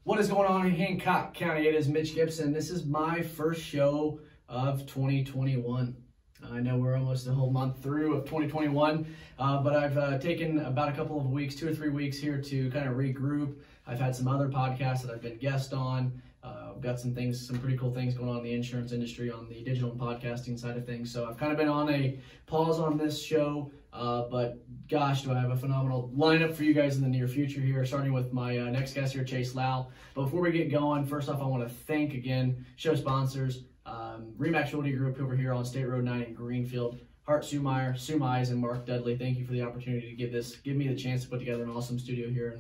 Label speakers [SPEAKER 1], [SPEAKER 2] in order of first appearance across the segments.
[SPEAKER 1] What is going on in Hancock County? It is Mitch Gibson. This is my first show of 2021. I know we're almost a whole month through of 2021, but I've taken about a couple of weeks, 2 or 3 weeks here to kind of regroup. I've had some other podcasts that I've been guest on. I've got some pretty cool things going on in the insurance industry on the digital and podcasting side of things. So I've kind of been on a pause on this show, but gosh, do I have a phenomenal lineup for you guys in the near future here, starting with my next guest here, Chase Lau. But before we get going, first off, I want to thank again show sponsors, Remax Realty Group over here on State Road 9 in Greenfield, Hart Sumeyer, Sue Mize, and Mark Dudley. Thank you for the opportunity to give me the chance to put together an awesome studio here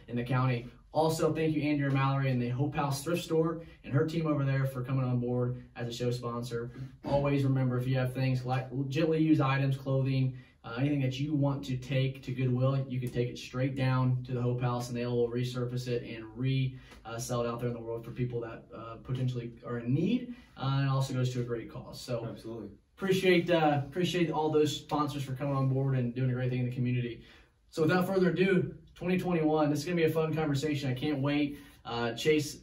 [SPEAKER 1] in the county. Also, thank you Andrea Mallory and the Hope House Thrift Store and her team over there for coming on board as a show sponsor. Always remember, if you have things like gently used items, clothing, anything that you want to take to Goodwill, you can take it straight down to the Hope House and they will resurface it and sell it out there in the world for people that potentially are in need. And it also goes to a great cause. So
[SPEAKER 2] absolutely.
[SPEAKER 1] Appreciate all those sponsors for coming on board and doing a great thing in the community. So without further ado, 2021, this is going to be a fun conversation. I can't wait. Chase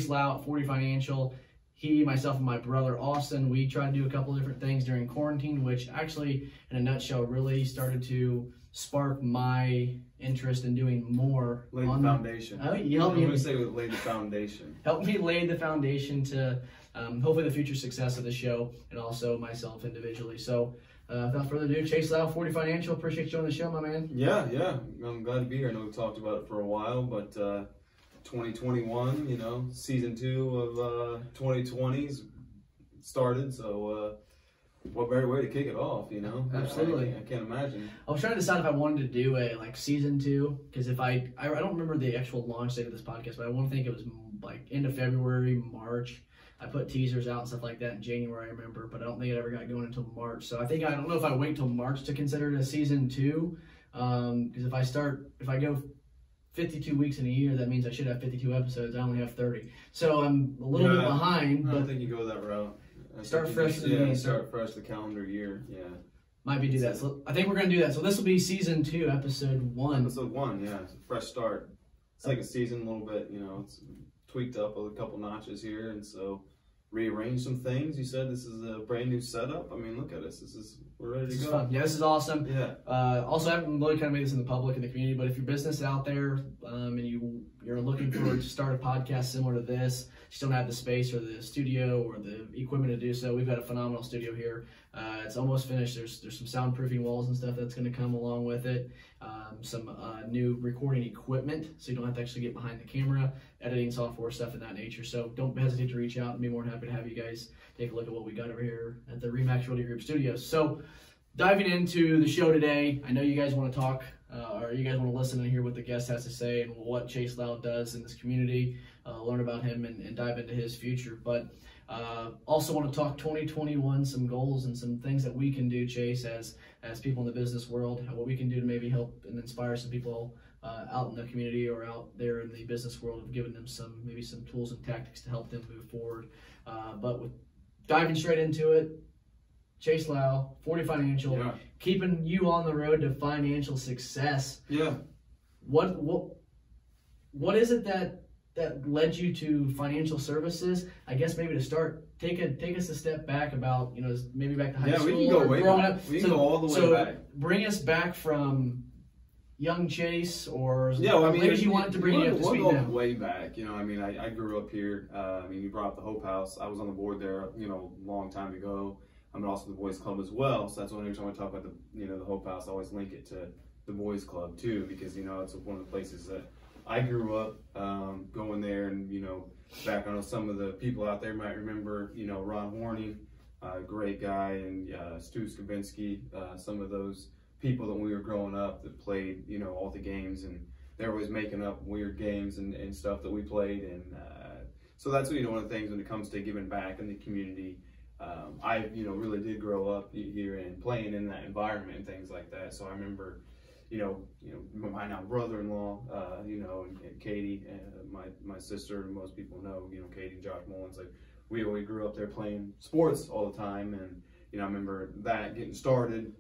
[SPEAKER 1] Lau at 40 Financial. He, myself, and my brother Austin, we tried to do a couple of different things during quarantine, which actually, in a nutshell, really started to spark my interest in doing more.
[SPEAKER 2] Lay the foundation.
[SPEAKER 1] You helped me.
[SPEAKER 2] I would say lay the foundation.
[SPEAKER 1] Helped me lay the foundation to hopefully the future success of the show, and also myself individually. So without further ado, Chase Lau, 40 Financial. Appreciate you on the show, my man.
[SPEAKER 2] Yeah. I'm glad to be here. I know we've talked about it for a while, but 2021, season 2 of 2020's started. So what better way to kick it off,
[SPEAKER 1] Absolutely.
[SPEAKER 2] I can't imagine.
[SPEAKER 1] I was trying to decide if I wanted to do a season 2, because if I don't remember the actual launch date of this podcast, but I want to think it was like end of February, March. I put teasers out and stuff like that in January, I remember, but I don't think it ever got going until March. So I don't know if I wait till March to consider it a season 2, because if I go 52 weeks in a year, that means I should have 52 episodes. I only have 30. So I'm a little bit behind.
[SPEAKER 2] I don't think you go that route.
[SPEAKER 1] Start fresh.
[SPEAKER 2] Start fresh the calendar year. Yeah.
[SPEAKER 1] Might be do that. So I think we're going to do that. So this will be season 2, episode 1.
[SPEAKER 2] Episode 1, yeah. It's a fresh start. It's like a season a little bit, it's tweaked up a couple notches here, and so rearrange some things. You said this is a brand new setup. I mean, look at us. We're ready to go.
[SPEAKER 1] Fun. Yeah, this is awesome.
[SPEAKER 2] Yeah.
[SPEAKER 1] Also, I haven't really kind of made this in the public in the community, but if your business is out there and you're looking to start a podcast similar to this, you don't have the space or the studio or the equipment to do so, we've got a phenomenal studio here. It's almost finished. There's some soundproofing walls and stuff that's going to come along with it. Some new recording equipment, so you don't have to actually get behind the camera, editing software, stuff of that nature. So don't hesitate to reach out and be more than happy to have you guys take a look at what we got over here at the Remax Realty Group Studios. So diving into the show today, I know you guys want to talk or you guys want to listen and hear what the guest has to say and what Chase Lau does in this community, learn about him and dive into his future. But also want to talk 2021, some goals and some things that we can do, Chase, as people in the business world, what we can do to maybe help and inspire some people out in the community or out there in the business world, of giving them some tools and tactics to help them move forward. But with diving straight into it, Chase Lau, 40 Financial,
[SPEAKER 2] yeah.
[SPEAKER 1] Keeping you on the road to financial success.
[SPEAKER 2] Yeah.
[SPEAKER 1] What is it that led you to financial services? I guess maybe to start, take us a step back about, maybe back to high school.
[SPEAKER 2] Yeah, we can go way
[SPEAKER 1] growing
[SPEAKER 2] back.
[SPEAKER 1] up.
[SPEAKER 2] We can go all the way back.
[SPEAKER 1] Bring us back from young Chase, or
[SPEAKER 2] yeah, well, I mean,
[SPEAKER 1] you wanted to bring you up to speed now.
[SPEAKER 2] We'll go way back. I grew up here. You brought up the Hope House. I was on the board there, a long time ago. I'm also the Boys Club as well. So that's why every time I talk about the Hope House, I always link it to the Boys Club too, because it's one of the places that I grew up going there. And back, I know some of the people out there might remember, Ron Horning, great guy, and Stu Skabinski, some of those people that we were growing up that played, all the games, and they were always making up weird games and stuff that we played. And so that's one of the things when it comes to giving back in the community. I really did grow up here and playing in that environment and things like that. So I remember, my now brother-in-law, and Katie, my sister, and most people know, Katie and Josh Mullins, we grew up there playing sports all the time. And, I remember that getting started,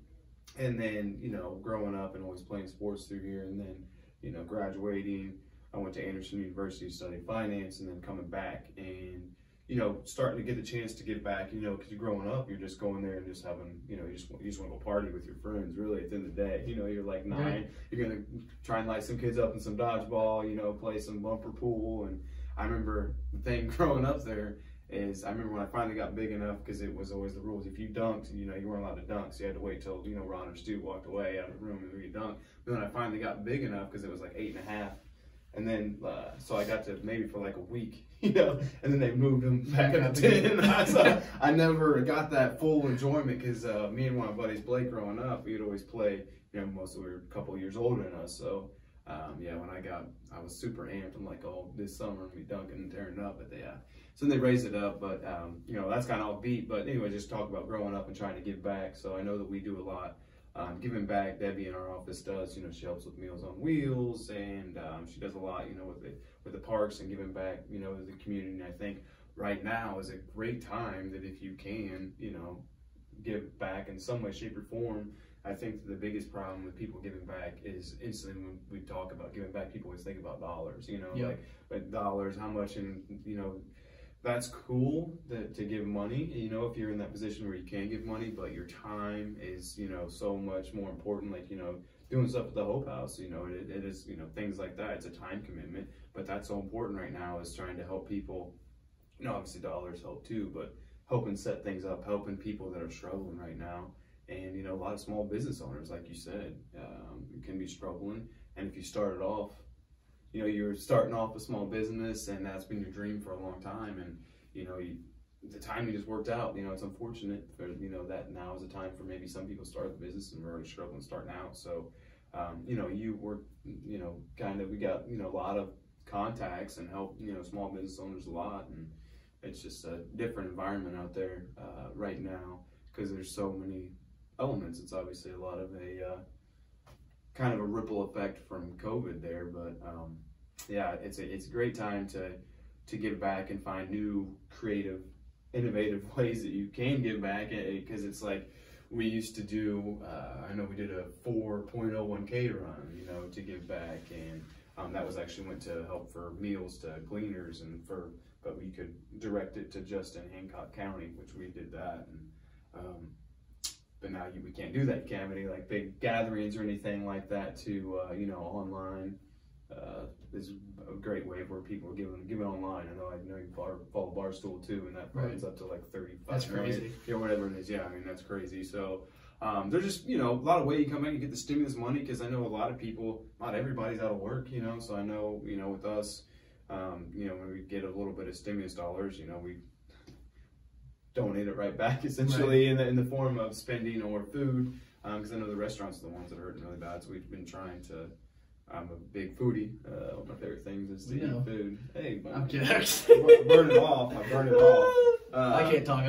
[SPEAKER 2] and then, growing up and always playing sports through here, and then, graduating, I went to Anderson University to study finance, and then coming back and, you know, starting to get the chance to give back, you know, because you're growing up, you're just going there and just having, you know, you just want to go party with your friends, really, at the end of the day. You know, you're like 9,
[SPEAKER 1] right.
[SPEAKER 2] You're going to try and light some kids up in some dodgeball, you know, play some bumper pool. And I remember the thing growing up there is, I remember when I finally got big enough, because it was always the rules. If you dunked, you know, you weren't allowed to dunk, so you had to wait till, you know, Ron or Stu walked away out of the room and you dunked. But then I finally got big enough, because it was like 8.5. And then, so I got to maybe for like a week, you know, and then they moved them back up to 10. So I never got that full enjoyment, because me and one of my buddies, Blake, growing up, we'd always play, you know, mostly we were a couple years older than us. So, yeah, when I was super amped. I'm like, oh, this summer we dunking and tearing up. But they, so then they raised it up. But, you know, that's kind of offbeat. But anyway, just talk about growing up and trying to give back. So I know that we do a lot. Giving back, Debbie in our office does, you know, she helps with Meals on Wheels, and she does a lot, you know, with the parks and giving back, you know, to the community. And I think right now is a great time that if you can, you know, give back in some way, shape, or form. I think the biggest problem with people giving back is instantly when we talk about giving back, people always think about dollars, you know, like dollars, how much, and, you know, that's cool to give money, you know, if you're in that position where you can give money, but your time is, you know, so much more important. Like, you know, doing stuff at the Hope House, you know, it is, you know, things like that. It's a time commitment, but that's so important right now, is trying to help people. You know, obviously dollars help too, but helping set things up, helping people that are struggling right now. And, you know, a lot of small business owners, like you said, can be struggling. And if you started off, you know, you're starting off a small business and that's been your dream for a long time, and, you know, the timing just worked out. You know, it's unfortunate for, you know, that now is a time for maybe some people start the business and we're already struggling starting out. So, you know, you were, you know, we got, you know, a lot of contacts and help, you know, small business owners a lot. And it's just a different environment out there right now, because there's so many elements. It's obviously a lot of a kind of a ripple effect from COVID there, but yeah, it's a great time to give back and find new, creative, innovative ways that you can give back, because it's like we used to do. I know we did a 4.01K run, you know, to give back, and that was actually went to help for meals to gleaners, and but we could direct it to just in Hancock County, which we did that. And but now we can't do that. You can't have any like big gatherings or anything like that to, you know, online. Is a great way where people are giving online. I know you follow Barstool too, and that runs up to like 35
[SPEAKER 1] That's
[SPEAKER 2] million,
[SPEAKER 1] crazy.
[SPEAKER 2] you know, whatever it is. Yeah, I mean, that's crazy. So there's just, you know, a lot of ways you come in, you get the stimulus money, because I know a lot of people, not everybody's out of work, you know, so I know, you know, with us, you know, when we get a little bit of stimulus dollars, you know, we donate it right back, essentially, in the form of spending or food, because I know the restaurants are the ones that are hurting really bad. So we've been trying to. I'm a big foodie. One of my favorite things is to eat food. Hey,
[SPEAKER 1] I'm kidding.
[SPEAKER 2] Burn it off. I burn it off.
[SPEAKER 1] I can't talk.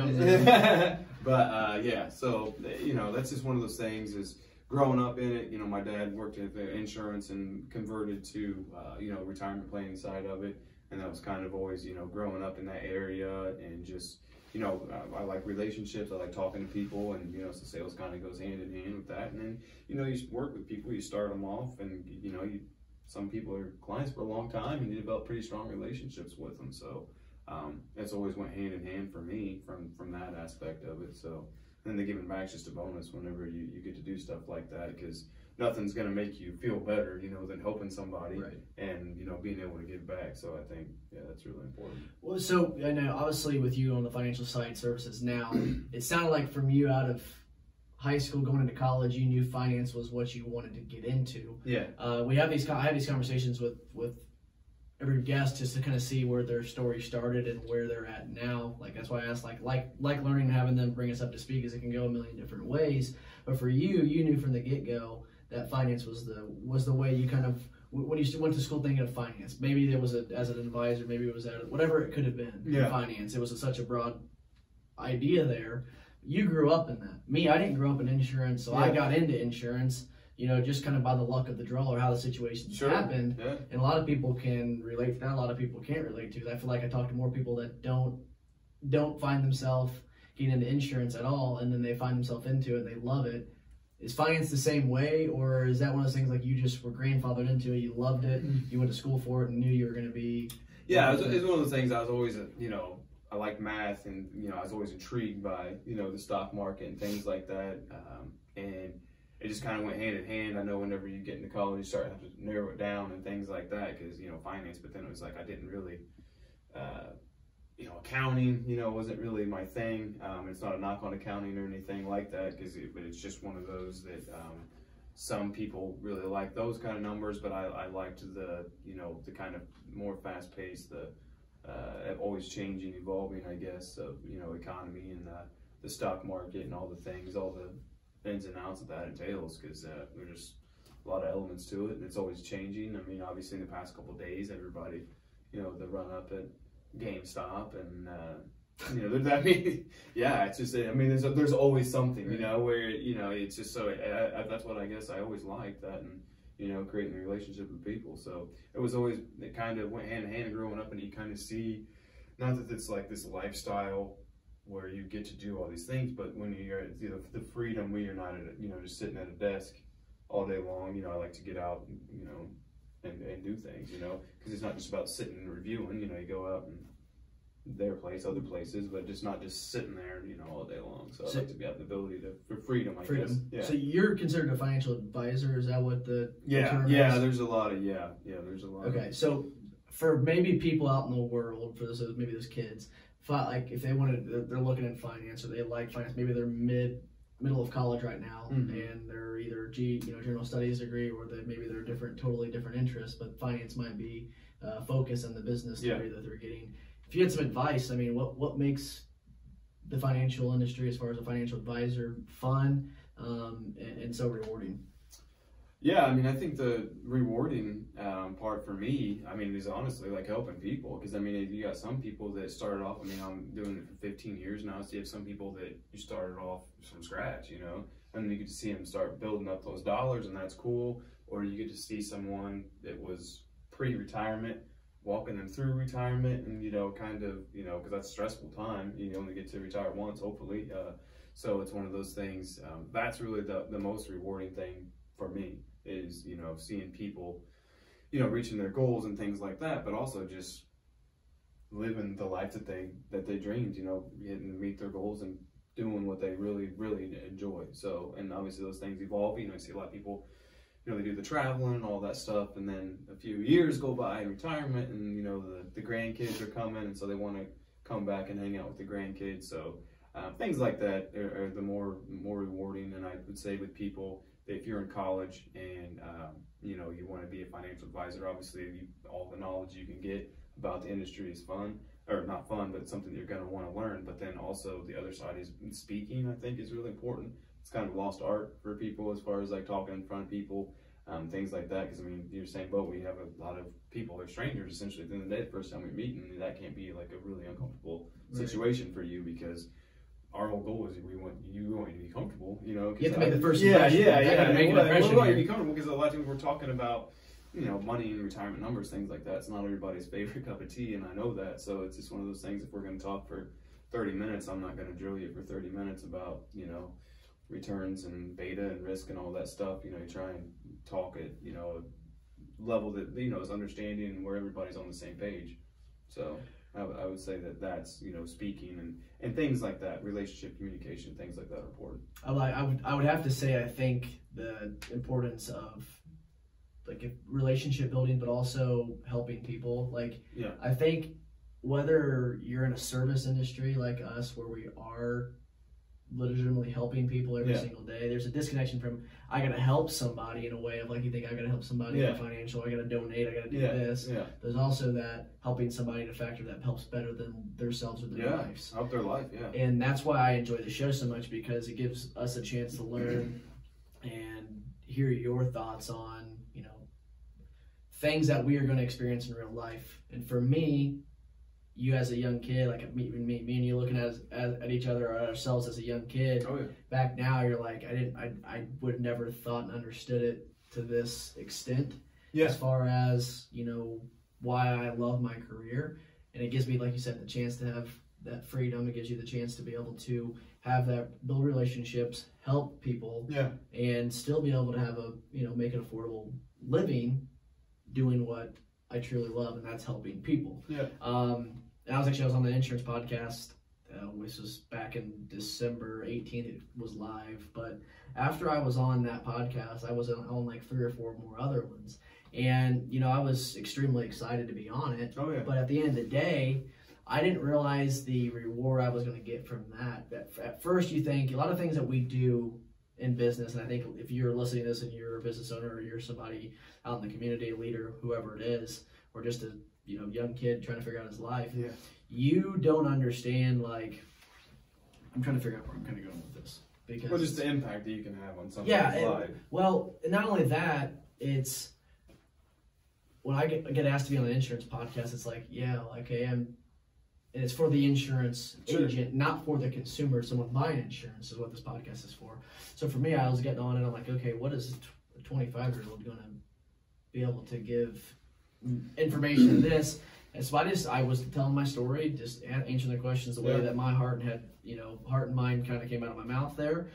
[SPEAKER 2] But yeah, so, you know, that's just one of those things. Is growing up in it. You know, my dad worked in insurance and converted to you know, retirement planning side of it, and that was kind of always, you know, growing up in that area, and just, you know, I like relationships. I like talking to people, and, you know, so sales kind of goes hand in hand with that. And then, you know, you work with people, you start them off, and, you know, some people are clients for a long time, and you develop pretty strong relationships with them. So that's always went hand in hand for me from that aspect of it. So then the giving back's just a bonus whenever you get to do stuff like that, because nothing's going to make you feel better, you know, than helping somebody and, you know, being able to give back. So I think, yeah, that's really important.
[SPEAKER 1] Well, so I know obviously with you on the financial side services now, it sounded like from you out of high school going into college, you knew finance was what you wanted to get into.
[SPEAKER 2] Yeah.
[SPEAKER 1] I have these conversations with every guest just to kind of see where their story started and where they're at now. Like, that's why I asked, like learning and having them bring us up to speed, because it can go a million different ways. But for you, you knew from the get-go that finance was the way you kind of, when you went to school thinking of finance, maybe it was as an advisor, maybe it was whatever it could have been.
[SPEAKER 2] Yeah.
[SPEAKER 1] Finance, it was such a broad idea there. You grew up in that. Me, I didn't grow up in insurance, so I got into insurance, you know, just kind of by the luck of the draw or how the situation happened. Yeah. And a lot of people can relate to that. A lot of people can't relate to that. I feel like I talk to more people that don't find themselves getting into insurance at all, and then they find themselves into it and they love it. is finance the same way, or is that one of those things like you just were grandfathered into it, you loved it, you went to school for it, and knew you were going to be?
[SPEAKER 2] Yeah, it's one of those things I was always, I like math, and, I was always intrigued by, the stock market and things like that. And it just kind of went hand in hand. I know whenever you get into college, you start to have to narrow it down and things like that because, finance, but then it was like I didn't really, accounting, wasn't really my thing. It's not a knock on accounting or anything like that but it's just one of those that some people really like those kind of numbers, but I liked the, the kind of more fast-paced, the always changing, evolving, I guess, of, economy and the stock market and all the things, all the ins and outs of that entails, because there's just a lot of elements to it, and it's always changing. I mean, obviously in the past couple of days, everybody, the run up at GameStop and, yeah, it's just, there's always something, where, it's just so, that's what I guess I always liked that, and, creating a relationship with people. So it was always, it kind of went hand in hand growing up, and you kind of see, not that it's like this lifestyle where you get to do all these things, but when you're, the freedom when you're not, just sitting at a desk all day long, I like to get out, and do things, because it's not just about sitting and reviewing, you go out and other places, but just not just sitting there, all day long. So I like to have the ability for freedom, I guess. Yeah.
[SPEAKER 1] So you're considered a financial advisor, is that what the term is?
[SPEAKER 2] There's a lot of, there's a lot.
[SPEAKER 1] Okay, so for maybe people out in the world, for maybe those kids, like if they're looking at finance, or they like finance, maybe they're middle of college right now, and they're either general studies degree, or maybe they're totally different interests, but finance might be focused on the business degree that they're getting. If you had some advice, what makes the financial industry, as far as a financial advisor, fun and so rewarding?
[SPEAKER 2] Yeah, I think the rewarding part for me, is honestly like helping people, because you got some people that started off, I'm doing it for 15 years now, so you have some people that you started off from scratch, and you get to see them start building up those dollars, and that's cool. Or you get to see someone that was pre-retirement, walking them through retirement, and because that's a stressful time. You only get to retire once, hopefully. So it's one of those things. That's really the most rewarding thing for me, is seeing people reaching their goals and things like that, but also just living the life that they dreamed, getting to meet their goals and doing what they really enjoy. So, and obviously those things evolve. I see a lot of people, they do the traveling and all that stuff, and then a few years go by in retirement, and the grandkids are coming, and so they want to come back and hang out with the grandkids. So things like that are the more rewarding. And I would say with people, that if you're in college and you want to be a financial advisor, obviously all the knowledge you can get about the industry is fun, or not fun, but it's something you're going to want to learn. But then also the other side is speaking, I think, is really important. It's kind of lost art for people, as far as like talking in front of people, things like that. Because you're saying, but we have a lot of people, they're strangers essentially at the end of the day, the first time we meet, and that can't be like a really uncomfortable situation for you, because our whole goal is we want you to be comfortable,
[SPEAKER 1] You have to make the first impression.
[SPEAKER 2] Make an impression. We want you to be comfortable, because a lot of times we're talking about, money and retirement numbers, things like that. It's not everybody's favorite cup of tea, and I know that. So it's just one of those things. If we're going to talk for 30 minutes, I'm not going to drill you for 30 minutes about, returns and beta and risk and all that stuff. You try and talk at, a level that, is understanding and where everybody's on the same page. So I would say that's, speaking and things like that, relationship, communication, things like that are important.
[SPEAKER 1] I would have to say, I think the importance of relationship building, but also helping people. I think whether you're in a service industry like us, where we are legitimately helping people every single day, there's a disconnection from, I gotta help somebody in a way of you think I gotta help somebody in financial, I gotta donate, I gotta do this. There's also that helping somebody in a factor that helps better than themselves or their lives.
[SPEAKER 2] Help their life,
[SPEAKER 1] And that's why I enjoy the show so much, because it gives us a chance to learn and hear your thoughts on, things that we are going to experience in real life. And for me, you as a young kid, me and you looking at each other, or at ourselves as a young kid, back now, you're like, I would never thought and understood it to this extent, as far as, why I love my career. And it gives me, like you said, the chance to have that freedom. It gives you the chance to be able to have that, build relationships, help people, and still be able to have a, make an affordable living doing what I truly love, and that's helping people.
[SPEAKER 2] Yeah.
[SPEAKER 1] And I was on the insurance podcast. This was back in December 18th. It was live, but after I was on that podcast, I was on like 3 or 4 more other ones, and I was extremely excited to be on it.
[SPEAKER 2] Oh yeah.
[SPEAKER 1] But at the end of the day, I didn't realize the reward I was going to get from that. At first, you think a lot of things that we do in business, and I think if you're listening to this and you're a business owner or you're somebody out in the community, a leader, whoever it is, or just a young kid trying to figure out his life, you don't understand. Like, I'm trying to figure out where I'm kind of going with this, because
[SPEAKER 2] just the impact that you can have on somebody's life.
[SPEAKER 1] Well, and not only that, it's when I get asked to be on the insurance podcast, it's like, and it's for the insurance agent, not for the consumer, someone buying insurance is what this podcast is for. So for me, I was getting on and I'm like, okay, what is a 25-year-old going to be able to give information to this? And so I was telling my story, just answering their questions the way that my heart and mind kind of came out of my mouth there.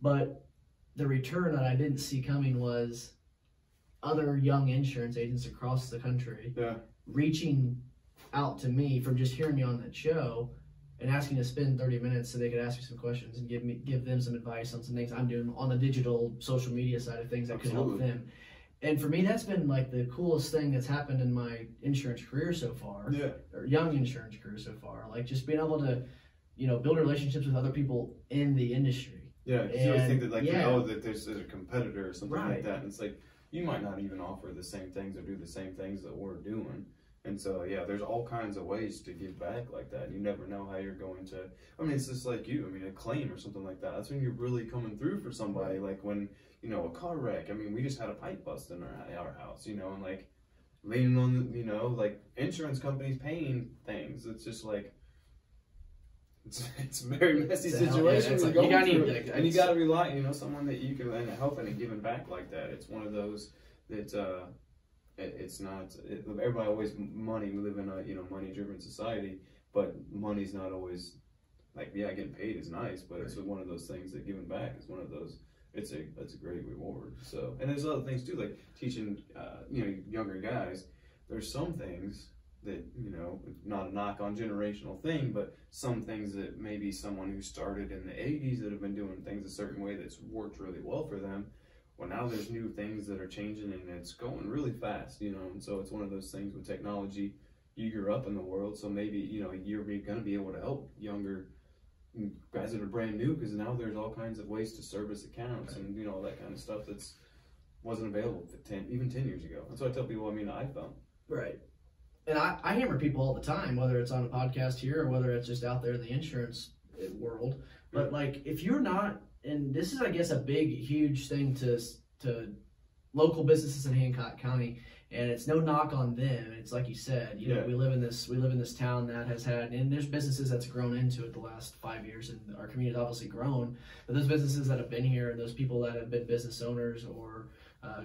[SPEAKER 1] But the return that I didn't see coming was other young insurance agents across the country reaching out to me from just hearing me on that show and asking to spend 30 minutes so they could ask me some questions and give them some advice on some things I'm doing on the digital social media side of things that could help them. And for me, that's been like the coolest thing that's happened in my insurance career so far, or young insurance career so far. Like just being able to, build relationships with other people in the industry.
[SPEAKER 2] Yeah, because you always think that that there's a competitor or something like that, and it's like you might not even offer the same things or do the same things that we're doing. And so, there's all kinds of ways to give back like that. You never know how you're going to, it's just like a claim or something like that. That's when you're really coming through for somebody. Like when, a car wreck. We just had a pipe bust in our house, and like leaning on, like insurance companies paying things. It's just like, it's a very messy situation. And you got to rely, someone that you can help and giving back like that. It's one of those that, it's not. Everybody always money. We live in a money-driven society, but money's not always like getting paid is nice, but it's one of those things that giving back is one of those. It's a great reward. So, and there's other things too, like teaching younger guys. There's some things that not a knock on generational thing, but some things that maybe someone who started in the 80s that have been doing things a certain way that's worked really well for them. Well, now there's new things that are changing and it's going really fast, and so it's one of those things with technology. You grew up in the world, so maybe, you're going to be able to help younger guys that are brand new, because now there's all kinds of ways to service accounts and, all that kind of stuff that's wasn't available even 10 years ago. That's what I tell people, I found.
[SPEAKER 1] Right. And I hammer people all the time, whether it's on a podcast here or whether it's just out there in the insurance world. But like, if you're not, and this is, I guess, a big, huge thing to local businesses in Hancock County, and it's no knock on them. It's like you said, we live in this town that has had, and there's businesses that's grown into it the last 5 years, and our community's obviously grown. But those businesses that have been here, and those people that have been business owners or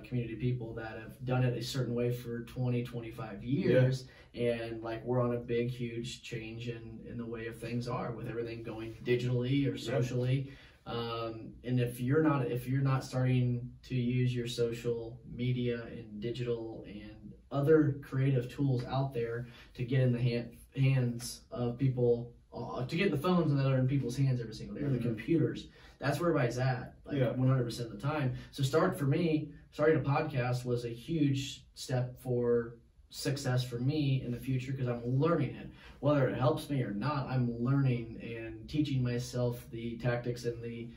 [SPEAKER 1] community people that have done it a certain way for 20, 25 years, and like we're on a big, huge change in the way of things are with everything going digitally or socially. And if you're not starting to use your social media and digital and other creative tools out there to get in the hands of people, to get the phones that are in people's hands every single day, or the computers, that's where everybody's at, 100% of the time. So starting a podcast was a huge step for success for me in the future, because I'm learning it. Whether it helps me or not, I'm learning and teaching myself the tactics and the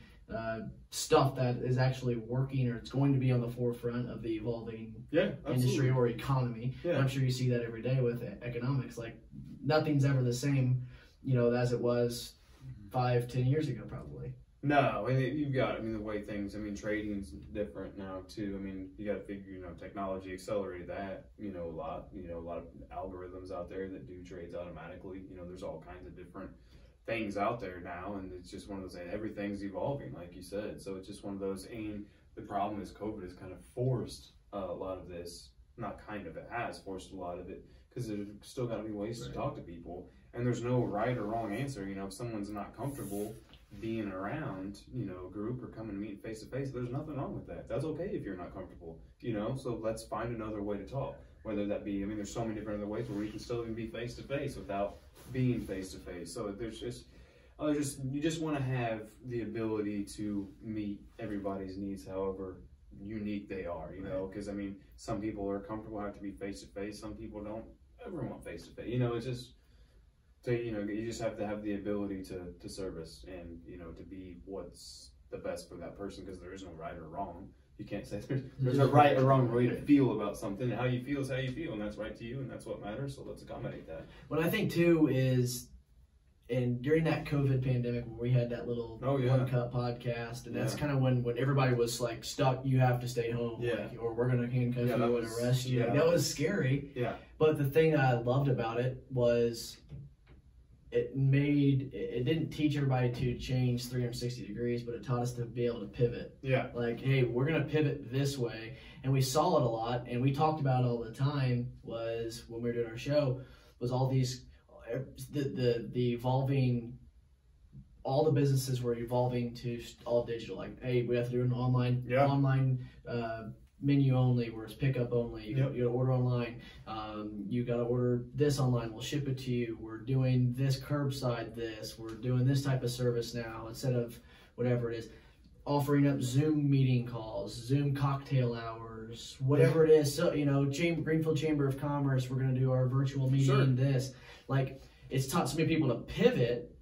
[SPEAKER 1] stuff that is actually working, or it's going to be on the forefront of the evolving industry or economy. And I'm sure you see that every day with economics. Like nothing's ever the same, as it was 5-10 years ago, probably.
[SPEAKER 2] No, and you've got, the way things, trading's different now too. You got to figure, technology accelerated that, a lot. A lot of algorithms out there that do trades automatically. There's all kinds of different things out there now, and it's just one of those, and everything's evolving, like you said. So it's just one of those, and the problem is COVID has kind of forced a lot of this, not kind of, it has forced a lot of it, because there's still got to be ways to talk to people, and there's no right or wrong answer. You know, if someone's not comfortable being around, you know, a group or coming to meet face to face, there's nothing wrong with that. That's okay if you're not comfortable, you know, so let's find another way to talk, whether that be, I mean, there's so many different other ways where we can still even be face to face without being face to face. So there's just, you just want to have the ability to meet everybody's needs, however unique they are, you know, because I mean, some people are comfortable having to be face to face, some people don't ever want face to face, you know, it's just, so, you know, you just have to have the ability to service and, you know, to be what's the best for that person, because there is no right or wrong. You can't say there's a right or wrong way to feel about something. How you feel is how you feel, and that's right to you, and that's what matters, so let's accommodate that.
[SPEAKER 1] What I think, too, is, and during that COVID pandemic where we had that little One Cup podcast, and that's kind of when everybody was like stuck, you have to stay home, like, or we're going to handcuff you and arrest you. That was scary.
[SPEAKER 2] Yeah.
[SPEAKER 1] But the thing that I loved about it was it didn't teach everybody to change 360 degrees, but it taught us to be able to pivot.
[SPEAKER 2] Yeah.
[SPEAKER 1] Like, hey, we're going to pivot this way. And we saw it a lot, and we talked about it all the time, was when we were doing our show, was all these, the evolving, all the businesses were evolving to all digital. Like, hey, we have to do an online menu only, where it's pickup only. You gotta order online. You gotta order this online. We'll ship it to you. We're doing this curbside. We're doing this type of service now instead of whatever it is. Offering up Zoom meeting calls, Zoom cocktail hours, whatever it is. So, you know, Greenfield Chamber of Commerce, we're gonna do our virtual meeting. This, like, it's taught so many people to pivot.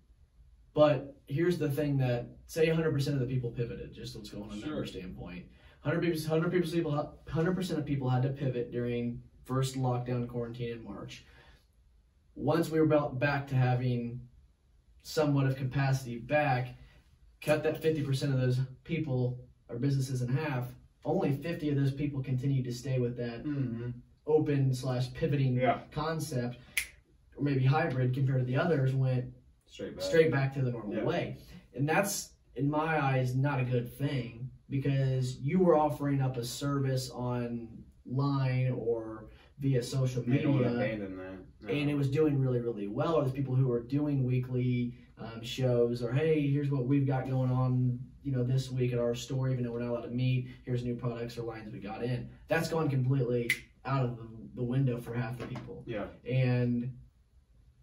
[SPEAKER 1] But here's the thing that, say 100% of the people pivoted. Just let's go on a number standpoint. 100% of people had to pivot during first lockdown quarantine in March. Once we were back to having somewhat of capacity back, cut that 50% of those people or businesses in half. Only 50 of those people continued to stay with that open/pivoting concept, or maybe hybrid, compared to the others went straight back to the normal way. And that's, in my eyes, not a good thing, because you were offering up a service online or via social media, and it was doing really, really well. There's people who were doing weekly shows, or hey, here's what we've got going on, you know, this week at our store, even though we're not allowed to meet. Here's new products or lines we got in. That's gone completely out of the window for half the people. Yeah. And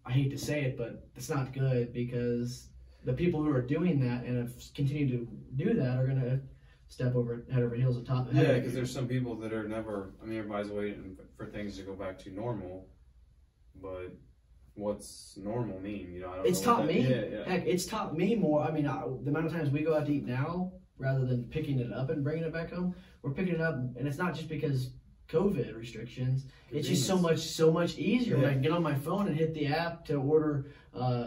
[SPEAKER 1] I hate to say it, but it's not good, because the people who are doing that and have continued to do that are going to step head over heels at top of head.
[SPEAKER 2] Yeah, because there's some people that are never, I mean, everybody's waiting for things to go back to normal, but what's normal mean? You know, I don't know.
[SPEAKER 1] It's taught me. Heck, it's taught me more. I mean, the amount of times we go out to eat now, rather than picking it up and bringing it back home, we're picking it up, and it's not just because COVID restrictions. It's just so much easier. When I can get on my phone and hit the app to order,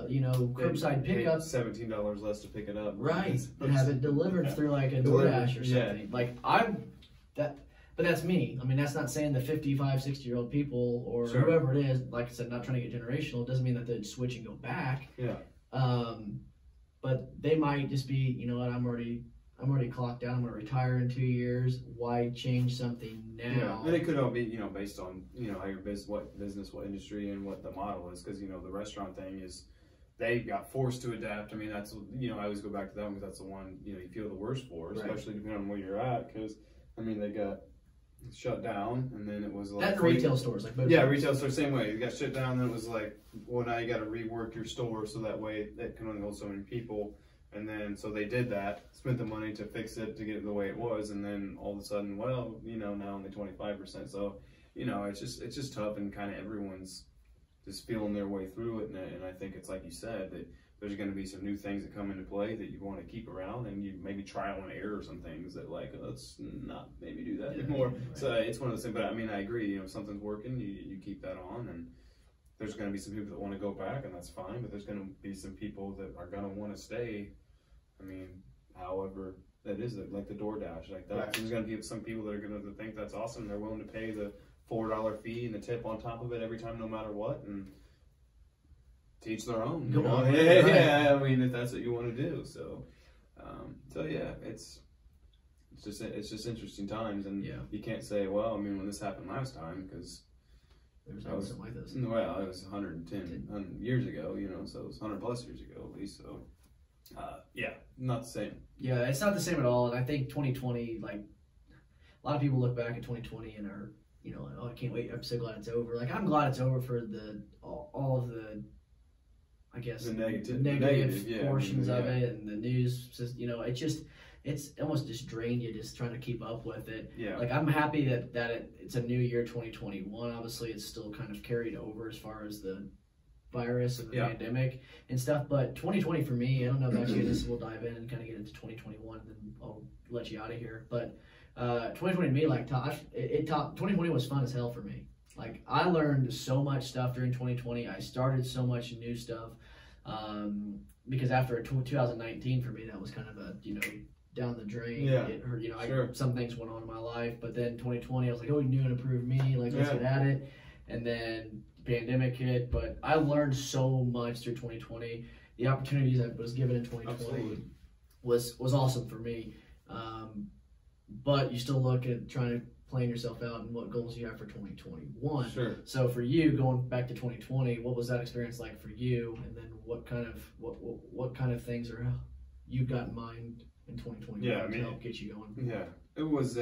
[SPEAKER 1] you know, curbside pickup.
[SPEAKER 2] $17 less to pick it up.
[SPEAKER 1] Right, and have it delivered through like a DoorDash or something. Like, but that's me. I mean, that's not saying the 55, 60-year-old people or whoever it is. Like I said, not trying to get generational. It doesn't mean that they'd switch and go back. Yeah. But they might just be, you know what, I'm already clocked out. I'm going to retire in 2 years. Why change something now?
[SPEAKER 2] Yeah, and it could all be, you know, based on, you know, how your what business, what industry, and what the model is. Because, you know, the restaurant thing is, they got forced to adapt. I mean, that's, you know, I always go back to that one, because that's the one, you know, you feel the worst for, especially depending on where you're at. Because, I mean, they got shut down, and then it was like
[SPEAKER 1] that retail stores, like
[SPEAKER 2] retail stores, same way. You got shut down, then it was like, well, now you got to rework your store so that way it can only hold so many people. And then, so they did that, spent the money to fix it, to get it the way it was, and then all of a sudden, well, you know, now only 25%. So, you know, it's just tough, and kind of everyone's just feeling their way through it. And I think it's like you said, that there's going to be some new things that come into play that you want to keep around, and you maybe trial and error some things that, like, let's not maybe do that anymore. Right. So it's one of those things. But I mean, I agree. You know, if something's working, you keep that on, and there's going to be some people that want to go back, and that's fine. But there's going to be some people that are going to want to stay. I mean, however that is, like the DoorDash, like that. Right. There's going to be some people that are going to think that's awesome. They're willing to pay the $4 fee and the tip on top of it every time, no matter what, and teach their own. You know? Yeah. I mean, if that's what you want to do, so yeah, it's just interesting times, and you can't say, well, I mean, when this happened last time, because
[SPEAKER 1] There was never something like this.
[SPEAKER 2] Well, it was 110 years ago, you know, so it was 100 plus years ago at least. So, yeah, not the same.
[SPEAKER 1] Yeah, it's not the same at all. And I think 2020, like, a lot of people look back at 2020 and are, you know, oh, I can't wait. I'm so glad it's over. Like, I'm glad it's over for all of the, I guess,
[SPEAKER 2] The
[SPEAKER 1] negative
[SPEAKER 2] yeah,
[SPEAKER 1] portions
[SPEAKER 2] I mean,
[SPEAKER 1] of it, and the news. You know, it's almost just drained you just trying to keep up with it.
[SPEAKER 2] Yeah.
[SPEAKER 1] Like, I'm happy that it's a new year, 2021. Obviously, it's still kind of carried over as far as the virus and the pandemic and stuff. But 2020 for me, I don't know about you. We'll dive in and kind of get into 2021, and then I'll let you out of here. But 2020 to me, like, 2020 was fun as hell for me. Like, I learned so much stuff during 2020. I started so much new stuff because after 2019 for me, that was kind of a, you know, down the drain.
[SPEAKER 2] Yeah.
[SPEAKER 1] It hurt, you know,
[SPEAKER 2] Sure.
[SPEAKER 1] some things went on in my life, but then 2020, I was like, oh, new and improved me. Like, let's get at it. And then pandemic hit, but I learned so much through 2020. The opportunities I was given in 2020 was awesome for me. But you still look at trying to plan yourself out and what goals you have for 2021.
[SPEAKER 2] Sure.
[SPEAKER 1] So for you, going back to 2020, what was that experience like for you? And then what kind of things are you've got in mind in 2021 to help get you going?
[SPEAKER 2] Yeah, it was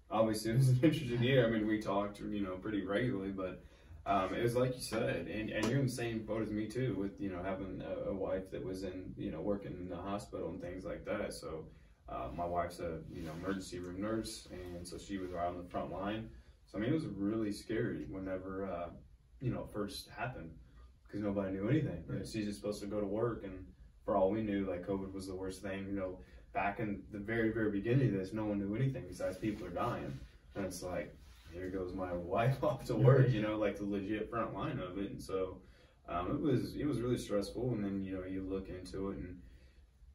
[SPEAKER 2] obviously it was an interesting year. I mean, we talked, you know, pretty regularly, but it was like you said, and you're in the same boat as me too, with, you know, having a wife that was in, you know, working in the hospital and things like that. So my wife's a, you know, emergency room nurse, and so she was right on the front line. So I mean, it was really scary whenever you know, it first happened, because nobody knew anything. Right. She's just supposed to go to work, and for all we knew, like, COVID was the worst thing. You know, back in the very, very beginning of this, no one knew anything besides people are dying. And it's like, here goes my wife off to work, you know, like the legit front line of it. And so it was really stressful. And then, you know, you look into it and,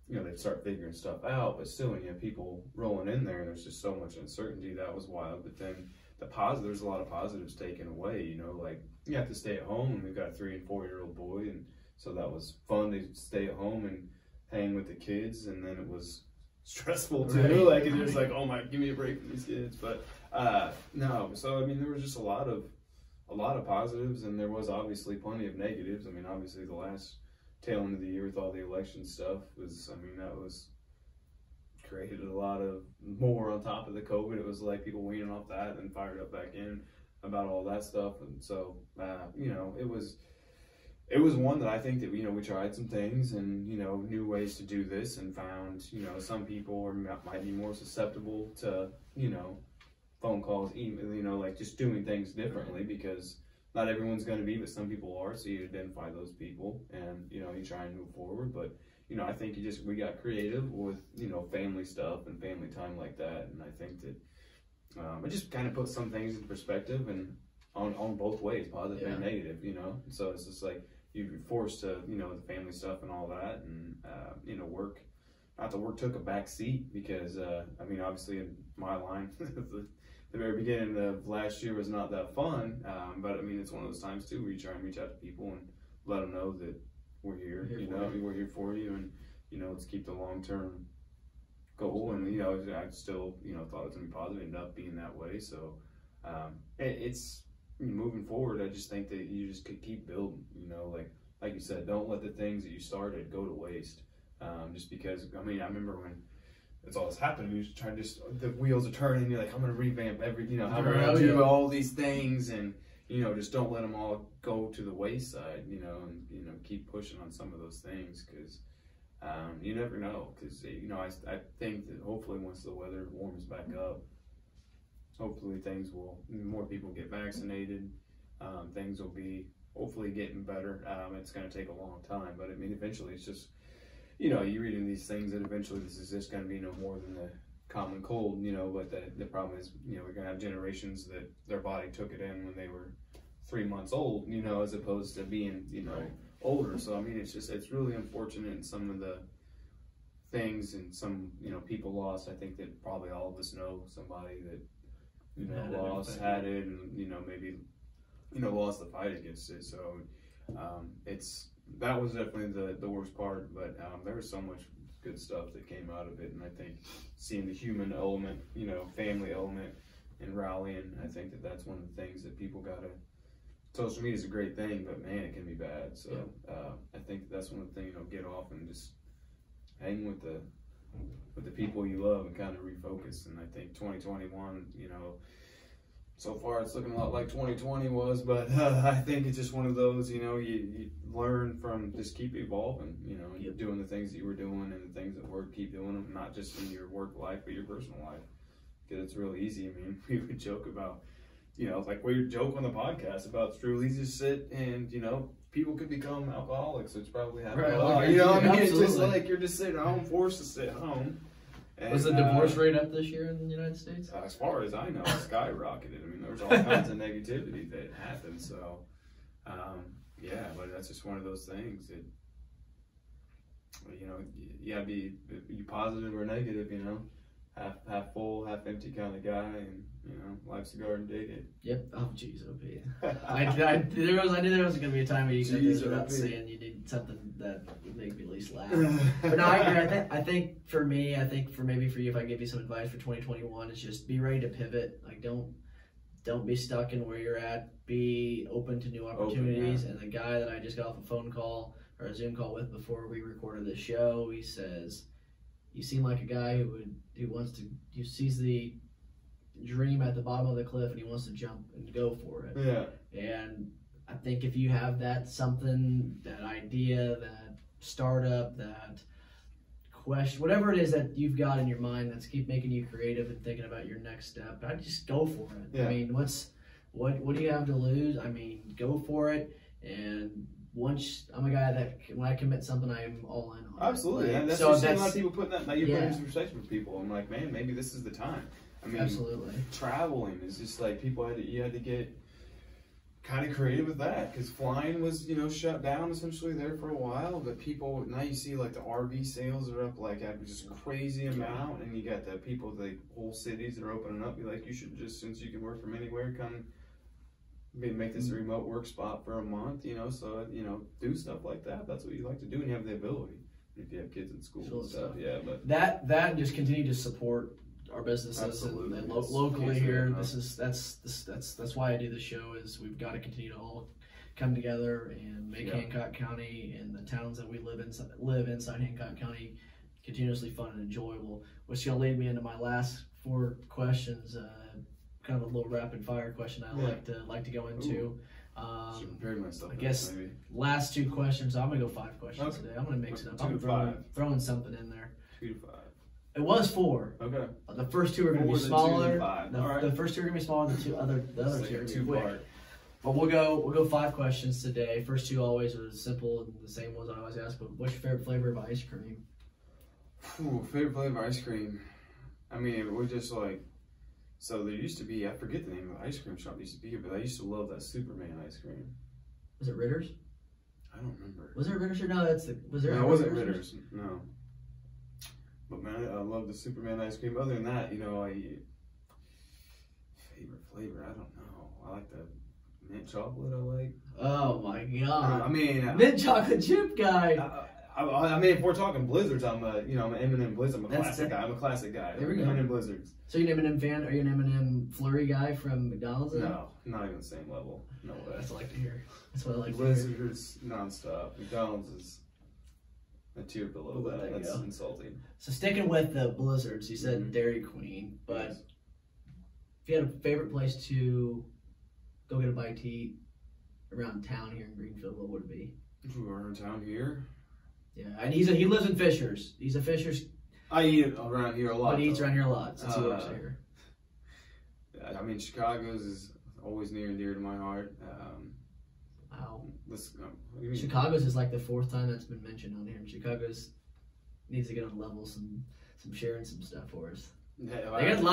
[SPEAKER 2] you know, they start figuring stuff out, but still, when you have people rolling in there and there's just so much uncertainty, that was wild. But then there's a lot of positives taken away, you know, like you have to stay at home, and we've got a 3 and 4 year old boy, and so that was fun to stay at home and hang with the kids. And then it was stressful too, right. Like, and it's like, oh my, give me a break from these kids. But no, so I mean, there was just a lot of positives, and there was obviously plenty of negatives. I mean, obviously the last tail end of the year with all the election stuff was, I mean, that was created a lot of more on top of the COVID. It was like people weaning off that and fired up back in about all that stuff. And so you know, it was one that I think that, you know, we tried some things and, you know, new ways to do this, and found, you know, some people might be more susceptible to, you know, phone calls, email, you know, like just doing things differently, because not everyone's going to be, but some people are. So you identify those people, and, you know, you try and move forward. But, you know, I think we got creative with, you know, family stuff and family time like that. And I think that it just kind of puts some things in perspective, and on both ways, positive and negative, you know. So it's just like, you're forced to, you know, the family stuff and all that, and you know, work took a back seat, because I mean, obviously in my line the very beginning of last year was not that fun, but I mean, it's one of those times too where you try and reach out to people and let them know that we're here, you know, we're here for you, and, you know, let's keep the long-term goal. And, you know, I still, you know, thought it was gonna be positive, ended up being that way. So it's moving forward, I just think that you just could keep building, you know, like you said, don't let the things that you started go to waste. Just because, I mean, I remember when it's all this happened, you just try to the wheels are turning, you're like, I'm gonna revamp you know, I'm gonna do all these things, and, you know, just don't let them all go to the wayside, you know, and, you know, keep pushing on some of those things, because you never know. Because, you know, I think that hopefully once the weather warms back up, hopefully more people get vaccinated, things will be hopefully getting better. It's going to take a long time, but I mean, eventually it's just, you know, you're reading these things that eventually this is just going to be no more than the common cold, you know. But the problem is, you know, we're going to have generations that their body took it in when they were 3 months old, you know, as opposed to being, you know, older. So I mean, it's really unfortunate, in some of the things, and some, you know, people lost. I think that probably all of us know somebody that, you know, had it, and, you know, maybe, you know, lost the fight against it. So that was definitely the worst part. But there was so much good stuff that came out of it, and I think seeing the human element, you know, family element, and rallying. I think that that's one of the things that people gotta. Social media is a great thing, but man, it can be bad. So I think that's one of the things, get off and just hang with the people you love and kind of refocus. And I think 2021, so far it's looking a lot like 2020 was, but I think it's just one of those, you learn from, just keep evolving, you're doing the things that you were doing and the things that work, keep doing them, not just in your work life, but your personal life. Because it's real easy. I mean, we would joke about, like we joke on the podcast about it's real easy to sit and, people could become alcoholics, which probably happens a lot. It's just like you're just sitting home, forced to sit home. And,
[SPEAKER 1] was the divorce rate up this year in the United States?
[SPEAKER 2] As far as I know, it skyrocketed. I mean, there's all kinds of negativity that happened. So, but that's just one of those things that, you gotta be positive or negative, half full, half empty kind of guy, and life's a garden, dig it.
[SPEAKER 1] Yep. Oh, jeez, OP. I knew there was gonna be a time where you said this without saying you need something that would make me at least laugh. But no, I agree. I think for me, maybe for you, if I give you some advice for 2021, is just be ready to pivot. Like don't be stuck in where you're at. Be open to new opportunities. And the guy that I just got off a phone call or a Zoom call with before we recorded this show, he says, "You seem like a guy who sees the dream at the bottom of the cliff and he wants to jump and go for it."
[SPEAKER 2] Yeah.
[SPEAKER 1] And I think if you have that idea, that startup, that question, whatever it is that you've got in your mind that's keep making you creative and thinking about your next step, I'd just go for it. Yeah. I mean, what do you have to lose? I mean, go for it. And once I'm a guy that when I commit something, I'm all in on it.
[SPEAKER 2] Absolutely. And that's a lot of people putting that. Now you're putting some perspective for people. I'm like, man, maybe this is the time. I mean,
[SPEAKER 1] absolutely.
[SPEAKER 2] Traveling is just like you had to get kind of creative with that, because flying was shut down essentially there for a while, but people now you see like the RV sales are up like at just a crazy amount, and you got the people, the whole cities that are opening up. Be like, you should just, since you can work from anywhere, come make this a remote work spot for a month, so do stuff like that. That's what you like to do, and you have the ability if you have kids in school and stuff. Yeah, but
[SPEAKER 1] that just continue to support our businesses and locally here. That's why I do this show, is we've got to continue to all come together and make Hancock County and the towns that we live inside Hancock County continuously fun and enjoyable. Which is going to lead me into my last 4 questions, kind of a little rapid fire question I like to go into. I guess maybe. Last 2 questions. I'm going to go 5 questions today. I'm going to mix it up. I'm throwing something in there.
[SPEAKER 2] 2 to 5.
[SPEAKER 1] It was 4.
[SPEAKER 2] Okay.
[SPEAKER 1] The first 2 are going to be smaller.
[SPEAKER 2] Right.
[SPEAKER 1] The first 2 are going to be smaller. The other 2 are going to be quick. But we'll go 5 questions today. First 2 always are simple and the same ones I always ask. But what's your favorite flavor of ice cream?
[SPEAKER 2] Favorite flavor of ice cream. I mean, we're just like, so there used to be, I forget the name of the ice cream shop that used to be here, but I used to love that Superman ice cream.
[SPEAKER 1] Was it Ritter's?
[SPEAKER 2] I don't remember.
[SPEAKER 1] Was it Ritter's or no?
[SPEAKER 2] No, it wasn't Ritter's. No. But man, I love the Superman ice cream. Other than that, favorite flavor, I don't know. I like the mint chocolate. I like.
[SPEAKER 1] Oh my god!
[SPEAKER 2] I mean,
[SPEAKER 1] mint chocolate chip guy.
[SPEAKER 2] I mean, if we're talking blizzards, I'm an M&M Blizzard. I'm a classic guy.
[SPEAKER 1] There we go.
[SPEAKER 2] M&M Blizzards. So
[SPEAKER 1] you're an M&M fan? Are you an M&M Flurry guy from McDonald's?
[SPEAKER 2] No, not even the same level. No way.
[SPEAKER 1] That's what I like to hear. That's what I like
[SPEAKER 2] Blizzard's to hear. Blizzard's nonstop. McDonald's is a tier below that. That's insulting.
[SPEAKER 1] So sticking with the Blizzards, you said Dairy Queen, but if you had a favorite place to go get a bite to eat around town here in Greenfield, what would it be?
[SPEAKER 2] Around town here?
[SPEAKER 1] Yeah, and he lives in Fishers. He's a Fishers.
[SPEAKER 2] I eat around here a lot.
[SPEAKER 1] But he eats around here a lot since he works here.
[SPEAKER 2] I mean, Chicago's is always near and dear to my heart.
[SPEAKER 1] Wow. Chicago's is like the 4th time that's been mentioned on here. And Chicago's needs to get on level some sharing some stuff for us. Yeah,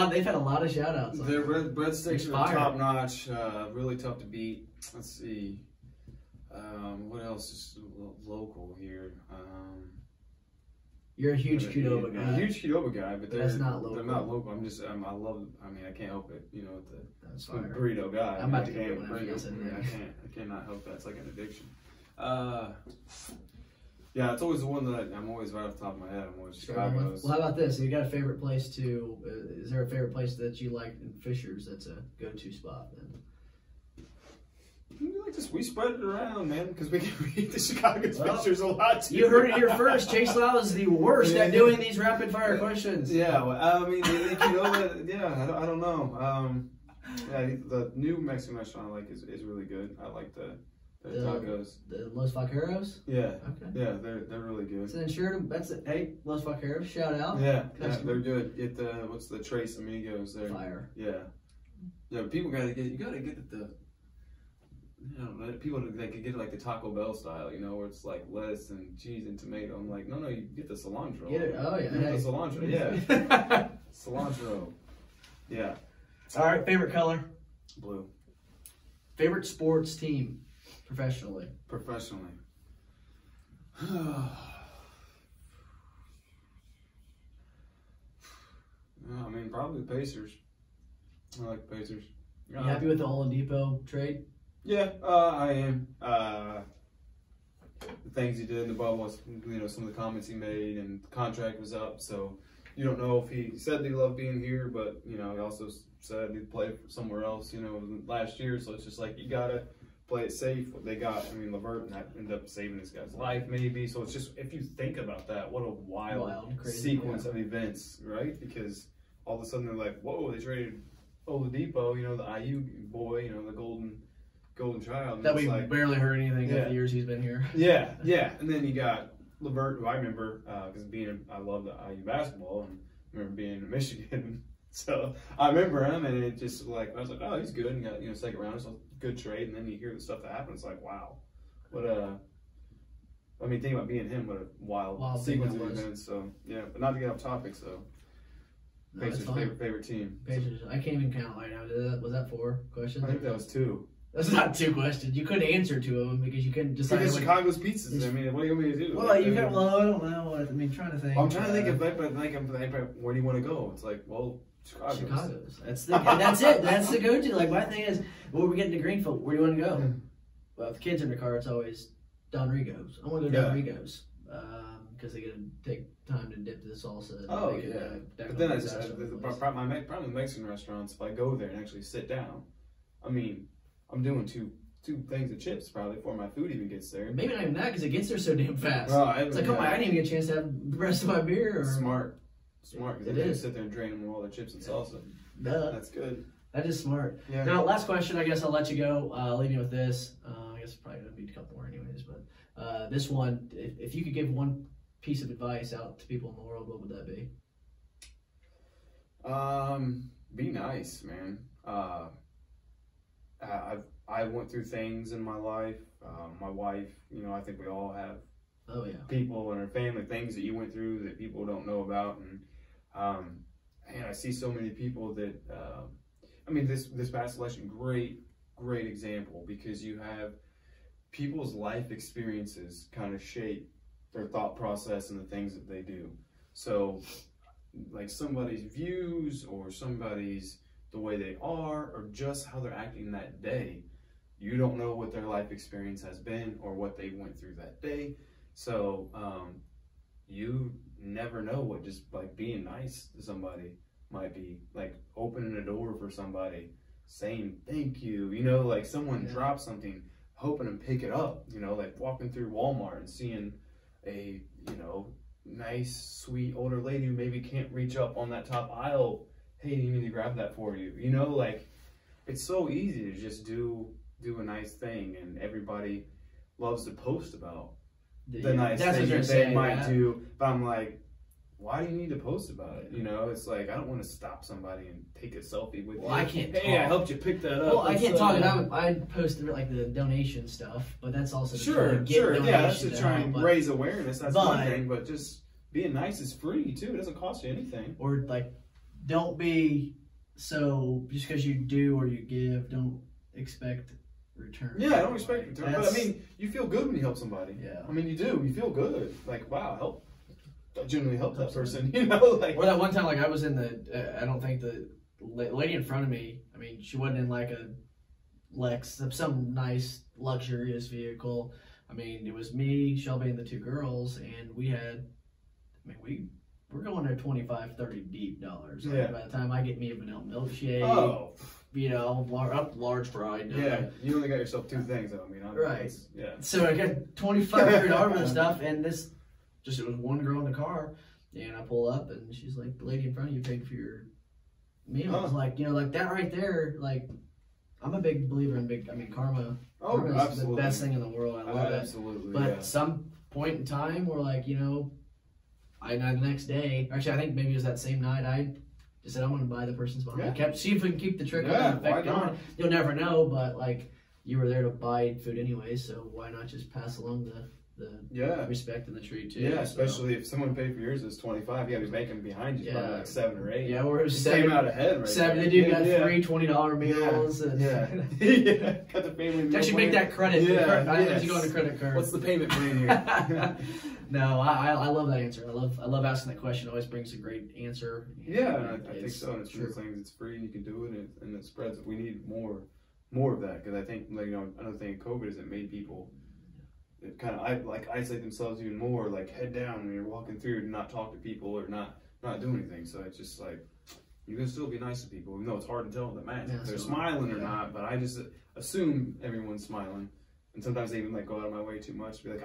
[SPEAKER 1] they've had a lot of shout outs.
[SPEAKER 2] Their breadsticks are top notch, really tough to beat. Let's see. What else is local here?
[SPEAKER 1] You're a huge Qdoba guy.
[SPEAKER 2] I'm a huge Qdoba guy, but
[SPEAKER 1] that's not local.
[SPEAKER 2] They're not local. I love. I mean, I can't help it.
[SPEAKER 1] That's
[SPEAKER 2] the burrito guy.
[SPEAKER 1] I'm about to get one.
[SPEAKER 2] I cannot help that. It's like an addiction. Yeah, it's always the one that I'm always right off the top of my head. I'm always Chicago's.
[SPEAKER 1] Well, how about this? You got a favorite place to? Is there a favorite place that you like in Fishers? That's a go-to spot. Then
[SPEAKER 2] We spread it around, man, because we eat the Chicago's Fishers a lot too.
[SPEAKER 1] You heard it here first. Chase Lau is the worst at doing these rapid-fire questions.
[SPEAKER 2] Yeah, well, I mean, you know that. Yeah, I don't know. Yeah, the new Mexican restaurant I like is really good. I like the tacos.
[SPEAKER 1] The Los Vaqueros?
[SPEAKER 2] Yeah.
[SPEAKER 1] Okay.
[SPEAKER 2] Yeah, they're really good.
[SPEAKER 1] So then sure, that's it. Hey, Los Vaqueros, shout out.
[SPEAKER 2] Yeah, they're good. Get the what's the Tres Amigos there?
[SPEAKER 1] Fire.
[SPEAKER 2] Yeah, people gotta get the people that can get like the Taco Bell style, you know, where it's like lettuce and cheese and tomato. I'm like, no, you get the cilantro.
[SPEAKER 1] Get it? Oh yeah.
[SPEAKER 2] Get the cilantro. Yeah. Cilantro. Yeah.
[SPEAKER 1] All right. Favorite color?
[SPEAKER 2] Blue.
[SPEAKER 1] Favorite sports team, professionally?
[SPEAKER 2] Professionally. I mean, probably the Pacers. I like the Pacers.
[SPEAKER 1] You happy with the Oladipo trade?
[SPEAKER 2] Yeah, I am. The things he did in the bubble, some of the comments he made, and the contract was up. So you don't know if he said he loved being here, but he also said he'd play somewhere else. Last year. So it's just like you gotta play it safe. What they got, LeVert, and that ended up saving this guy's life, maybe. So it's just if you think about that, what a wild crazy, sequence of events, right? Because all of a sudden they're like, whoa, they traded Oladipo, the IU boy, the golden child. And
[SPEAKER 1] that we barely heard anything of the years he's been here.
[SPEAKER 2] Yeah. And then you got LeVert, who I remember, because I love the IU basketball, and I remember being in Michigan. So I remember him, and it just I was like, oh, he's good. And got, second round, so good trade. And then you hear the stuff that happens, it's like, wow. Think about being him, what a wild sequence of events. So, yeah, but not to get off topic, so.
[SPEAKER 1] No,
[SPEAKER 2] Pacers' favorite team.
[SPEAKER 1] Pacers. I can't even count right now. Was that 4 questions?
[SPEAKER 2] I think that was 2.
[SPEAKER 1] That's not 2 questions. You couldn't answer 2 of them because you couldn't decide.
[SPEAKER 2] Because Chicago's pizzas. What do you want me to do?
[SPEAKER 1] Well, I don't know. Trying to think.
[SPEAKER 2] I'm trying to think of where do you want to go? It's like, well, Chicago's.
[SPEAKER 1] That's it. That's the go-to. Like my thing is, when we get into Greenfield, where do you want to go? Well, if the kids in the car, it's always Don Rigo's. I want to go Don Rigo's because they get to take time to dip the salsa.
[SPEAKER 2] Oh yeah. But then the problem with Mexican restaurants, if I go there and actually sit down, I'm doing two things of chips probably before my food even gets there.
[SPEAKER 1] Maybe not even that because it gets there so damn fast.
[SPEAKER 2] Oh,
[SPEAKER 1] it's like, I didn't even get a chance to have the rest of my beer.
[SPEAKER 2] Smart, because they just sit there and drain them with all their chips and salsa. That's good.
[SPEAKER 1] That is smart.
[SPEAKER 2] Yeah.
[SPEAKER 1] Now, last question. I guess I'll let you go. Leave you with this. I guess probably gonna be a couple more anyways. But this one, if you could give one piece of advice out to people in the world, what would that be?
[SPEAKER 2] Be nice, man. I went through things in my life. My wife, I think we all have.
[SPEAKER 1] Oh yeah.
[SPEAKER 2] People in our family, things that you went through that people don't know about, and I see so many people that. This past election, great example, because you have people's life experiences kind of shape their thought process and the things that they do. So, like somebody's views or somebody's the way they are or just how they're acting that day, you don't know what their life experience has been or what they went through that day. So you never know what just like being nice to somebody might be, like opening a door for somebody, saying thank you, like someone dropped something, hoping to pick it up, like walking through Walmart and seeing a nice sweet older lady who maybe can't reach up on that top aisle. Hey, you need to grab that for you. Like it's so easy to just do a nice thing, and everybody loves to post about the nice thing that they might do. But I'm like, why do you need to post about it? It's like I don't want to stop somebody and take a selfie with you.
[SPEAKER 1] I can't.
[SPEAKER 2] Hey, I helped you pick that up.
[SPEAKER 1] Well, I can't talk. I posted like the donation stuff, but that's also
[SPEAKER 2] sure. Yeah, that's to try and raise awareness. That's one thing, but just being nice is free too. It doesn't cost you anything.
[SPEAKER 1] Or like, don't be so just because you do or you give, don't expect return.
[SPEAKER 2] Yeah, I don't expect return. But you feel good when you help somebody.
[SPEAKER 1] Yeah.
[SPEAKER 2] You do. You feel good. Like, wow, genuinely help that person.
[SPEAKER 1] Or that one time, like I was in I don't think the lady in front of me, she wasn't in like a Lex, some nice luxurious vehicle. I mean, it was me, Shelby, and the 2 girls, and we had, we're going there $25-30 deep dollars. Like,
[SPEAKER 2] yeah.
[SPEAKER 1] by the time I get me a vanilla milkshake, large fried.
[SPEAKER 2] Yeah, you only got yourself 2 things though. I mean,
[SPEAKER 1] right.
[SPEAKER 2] Yeah.
[SPEAKER 1] So I got $25-30 worth of stuff, and it was one girl in the car, and I pull up, and she's like, "The lady in front of you paid for your meal." I was like, like that right there, like. I'm a big believer in karma. Karma is
[SPEAKER 2] absolutely.
[SPEAKER 1] the best thing in the world. I love it.
[SPEAKER 2] Absolutely.
[SPEAKER 1] But some point in time, we're like, the next day, actually, I think maybe it was that same night, I just said, I'm going to buy the person's behind.
[SPEAKER 2] Yeah.
[SPEAKER 1] See if we can keep the trickle effect going. You'll never know, but like, you were there to buy food anyway, so why not just pass along the respect and the treat too?
[SPEAKER 2] Yeah, especially if someone paid for yours, it's $25. You got to be making behind you, probably like 7 or 8.
[SPEAKER 1] Yeah, or
[SPEAKER 2] came out ahead, right?
[SPEAKER 1] 7. They do got 3 $20 meals.
[SPEAKER 2] Yeah,
[SPEAKER 1] yeah.
[SPEAKER 2] Got the family meal.
[SPEAKER 1] Actually, make that credit.
[SPEAKER 2] Yeah,
[SPEAKER 1] I you go on the credit card.
[SPEAKER 2] What's the payment plan here?
[SPEAKER 1] No, I love that answer. I love asking that question. It always brings a great answer.
[SPEAKER 2] Yeah, I think so. And it's one of those things. It's free, and you can do it, and it spreads. We need more of that, because I think another thing of COVID is it made people kind of isolate themselves even more, like head down when you're walking through and not talk to people or not do anything. So it's just like, you can still be nice to people, even though it's hard to tell with the mask if they're smiling or not. But I just assume everyone's smiling, and sometimes they even like go out of my way too much to be like,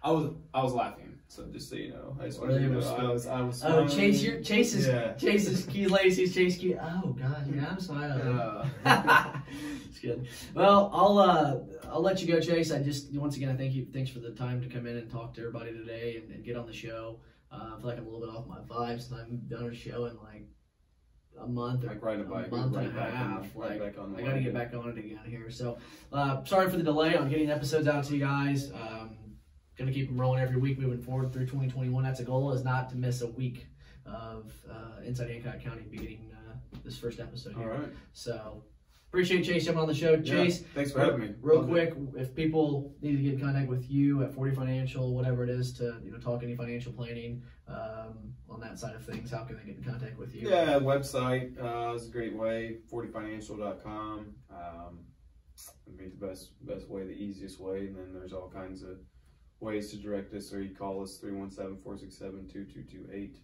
[SPEAKER 2] I was laughing. So just so you know, I just wanted you to know I was smiling.
[SPEAKER 1] Oh, Chase is key ladies. Chase key. Oh God, yeah, I'm smiling. It's good. Well, I'll let you go, Chase. Once again, I thank you. Thanks for the time to come in and talk to everybody today and get on the show. I feel like I'm a little bit off my vibes, and I've done a show in like a month,
[SPEAKER 2] like riding a bike,
[SPEAKER 1] month and a half. I got to get back on it again here. So, sorry for the delay on getting episodes out to you guys. Going to keep them rolling every week moving forward through 2021. That's a goal, is not to miss a week of Inside Hancock County beginning this first episode here.
[SPEAKER 2] All right.
[SPEAKER 1] So, appreciate Chase jumping on the show. Chase,
[SPEAKER 2] thanks for having me.
[SPEAKER 1] Real quick, if people need to get in contact with you at 40 Financial, whatever it is, to talk any financial planning on that side of things, how can they get in contact with you?
[SPEAKER 2] Yeah, website is a great way, 40financial.com. Would be the best way, the easiest way, and then there's all kinds of ways to direct us, or you call us 317-467-2228.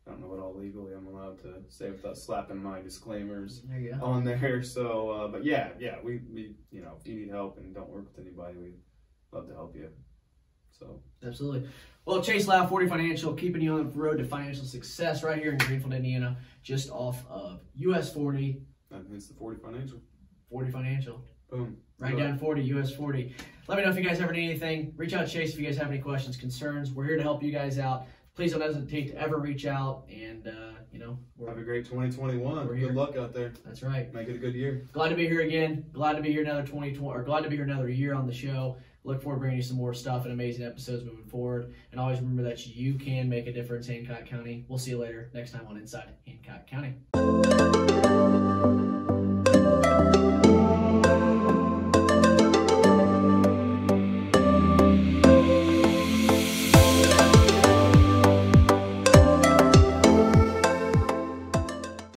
[SPEAKER 2] I don't know what all legally I'm allowed to say without slapping my disclaimers on there. So, but yeah, we if you need help and don't work with anybody, we'd love to help you. So
[SPEAKER 1] absolutely. Well, Chase Lau, 40 Financial, keeping you on the road to financial success right here in Greenfield, Indiana, just off of US 40.
[SPEAKER 2] It's the 40 Financial.
[SPEAKER 1] 40 Financial.
[SPEAKER 2] Boom.
[SPEAKER 1] Right down 40, US 40. Let me know if you guys ever need anything. Reach out to Chase if you guys have any questions, concerns. We're here to help you guys out. Please don't hesitate to ever reach out, and
[SPEAKER 2] have a great 2021. Good luck out there.
[SPEAKER 1] That's right.
[SPEAKER 2] Make it a good year.
[SPEAKER 1] Glad to be here again. Glad to be here another 2020, or glad to be here another year on the show. Look forward to bringing you some more stuff and amazing episodes moving forward. And always remember that you can make a difference in Hancock County. We'll see you later next time on Inside Hancock County.